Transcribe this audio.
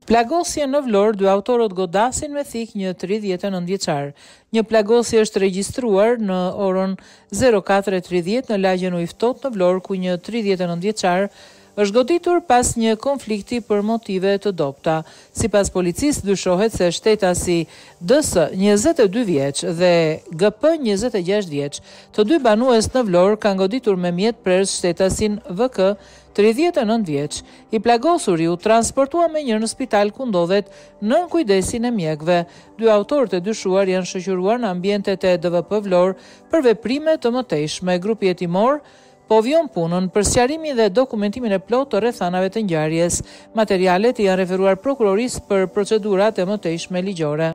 Plagosje në Vlorë, dy autorët godasin me thik një 39 vjeçar. Një plagosje është regjistruar në orën 04:30 në lagjen Ujë Ftohtë në Vlorë, ku një 39 vjeçar është goditur pas një konflikti për motive të dobta. Sipas policisë, dyshohet se shtetasi DS 22 vjeç dhe GP 26 vjeç, të dy banues në Vlorë, kanë goditur me mjet prerës shtetasin VK 39 vjeç. I plagosuri u transportua me njërë në spital ku ndodhet nën kujdesin e mjekëve. Dy autorët e dyshuar janë shoqëruar në ambientet e DVP Vlorë për veprime të mëtejshme. Grupi hetimor po vjon punën për sqarimin dhe dokumentimin e plotë të rrethanave të ngjarjes. Materialet i janë referuar prokurorisë për procedurat e mëtejshme ligjore.